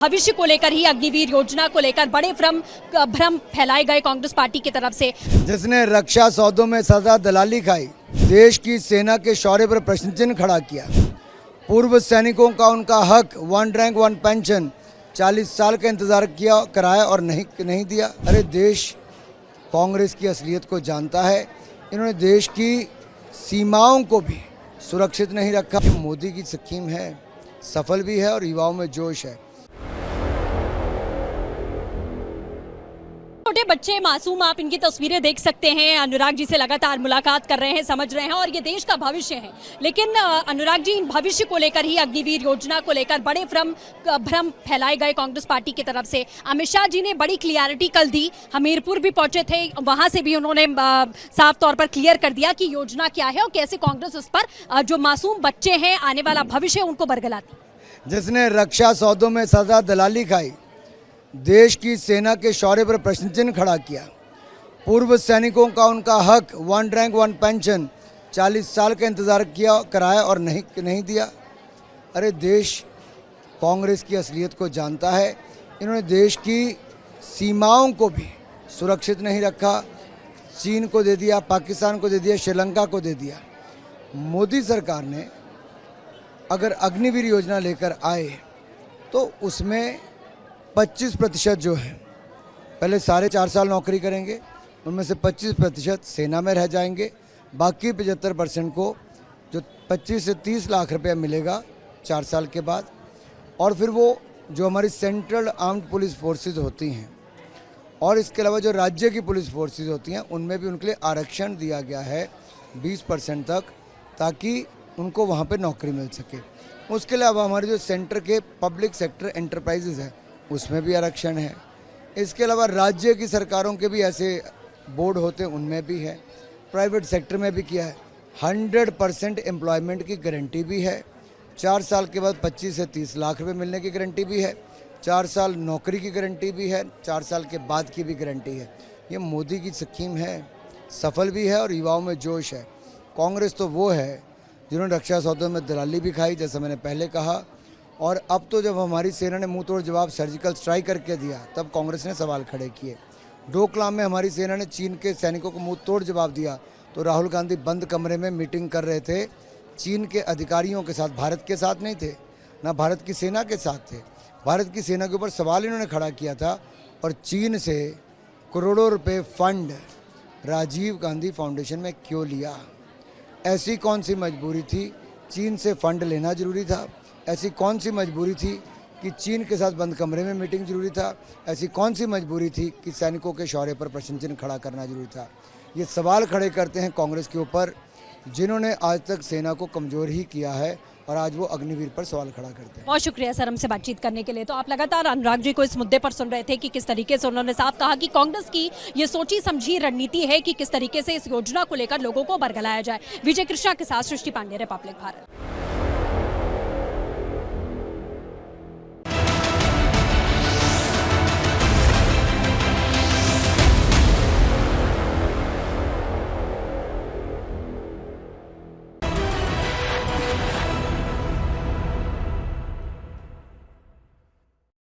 भविष्य को लेकर ही अग्निवीर योजना को लेकर बड़े भ्रम फैलाए गए कांग्रेस पार्टी की तरफ से। जिसने रक्षा सौदों में सदा दलाली खाई, देश की सेना के शौर्य पर प्रश्न चिन्ह खड़ा किया, पूर्व सैनिकों का उनका हक 1 रैंक 1 पेंशन 40 साल का इंतजार किया कराया और नहीं दिया। अरे देश कांग्रेस की असलियत को जानता है। इन्होंने देश की सीमाओं को भी सुरक्षित नहीं रखा। मोदी की स्कीम है, सफल भी है और युवाओं में जोश है। छोटे बच्चे मासूम, आप इनकी तस्वीरें देख सकते हैं। अनुराग जी से लगातार मुलाकात कर रहे हैं, समझ रहे हैं और ये देश का भविष्य है। लेकिन अनुराग जी, इन भविष्य को लेकर ही अग्निवीर योजना को लेकर बड़े भ्रम फैलाए गए कांग्रेस पार्टी की तरफ से। अमित शाह जी ने बड़ी क्लियरिटी कल दी, हमीरपुर भी पहुंचे थे, वहां से भी उन्होंने साफ तौर पर क्लियर कर दिया कि योजना क्या है और कैसे कांग्रेस इस पर जो मासूम बच्चे हैं, आने वाला भविष्य, उनको बरगलाती। जिसने रक्षा सौदों में सदा दलाली खाई, देश की सेना के शौर्य पर प्रश्न चिन्ह खड़ा किया, पूर्व सैनिकों का उनका हक 1 रैंक 1 पेंशन 40 साल का इंतजार किया कराया और नहीं दिया। अरे देश कांग्रेस की असलियत को जानता है। इन्होंने देश की सीमाओं को भी सुरक्षित नहीं रखा। चीन को दे दिया, पाकिस्तान को दे दिया, श्रीलंका को दे दिया। मोदी सरकार ने अगर अग्निवीर योजना लेकर आए तो उसमें 25% जो है, पहले साढ़े 4 साल नौकरी करेंगे, उनमें से 25% सेना में रह जाएंगे, बाकी 75% को जो 25 से 30 लाख रुपया मिलेगा 4 साल के बाद। और फिर वो जो हमारी सेंट्रल आर्म्ड पुलिस फोर्सेस होती हैं और इसके अलावा जो राज्य की पुलिस फोर्सेस होती हैं, उनमें भी उनके लिए आरक्षण दिया गया है 20% तक, ताकि उनको वहाँ पे नौकरी मिल सके। उसके अलावा हमारे जो सेंटर के पब्लिक सेक्टर एंटरप्राइजेज है, उसमें भी आरक्षण है। इसके अलावा राज्य की सरकारों के भी ऐसे बोर्ड होते हैं, उनमें भी है। प्राइवेट सेक्टर में भी किया है। 100% एम्प्लॉयमेंट की गारंटी भी है। 4 साल के बाद 25 से 30 लाख रुपए मिलने की गारंटी भी है। 4 साल नौकरी की गारंटी भी है। 4 साल के बाद की भी गारंटी है। ये मोदी की स्कीम है, सफल भी है और युवाओं में जोश है। कांग्रेस तो वो है जिन्होंने रक्षा सौदों में दलाली भी खाई, जैसा मैंने पहले कहा। और अब तो जब हमारी सेना ने मुंह तोड़ जवाब सर्जिकल स्ट्राइक करके दिया, तब कांग्रेस ने सवाल खड़े किए। डोकलाम में हमारी सेना ने चीन के सैनिकों को मुंह तोड़ जवाब दिया, तो राहुल गांधी बंद कमरे में मीटिंग कर रहे थे चीन के अधिकारियों के साथ, भारत के साथ नहीं थे, ना भारत की सेना के साथ थे। भारत की सेना के ऊपर सवाल इन्होंने खड़ा किया था और चीन से करोड़ों रुपये फंड राजीव गांधी फाउंडेशन में क्यों लिया? ऐसी कौन सी मजबूरी थी? चीन से फंड लेना जरूरी था? ऐसी कौन सी मजबूरी थी कि चीन के साथ बंद कमरे में मीटिंग जरूरी था? ऐसी कौन सी मजबूरी थी कि सैनिकों के शौर्य पर प्रश्न चिन्ह खड़ा करना जरूरी था? ये सवाल खड़े करते हैं कांग्रेस के ऊपर, जिन्होंने आज तक सेना को कमज़ोर ही किया है और आज वो अग्निवीर पर सवाल खड़ा करते हैं। बहुत शुक्रिया सर हमसे बातचीत करने के लिए। तो आप लगातार अनुराग जी को इस मुद्दे पर सुन रहे थे कि किस तरीके से उन्होंने साफ कहा कि कांग्रेस की ये सोची समझी रणनीति है कि किस तरीके से इस योजना को लेकर लोगों को बरगलाया जाए। विजय कृष्णा के साथ सृष्टि पांडे, रिपब्लिक भारत।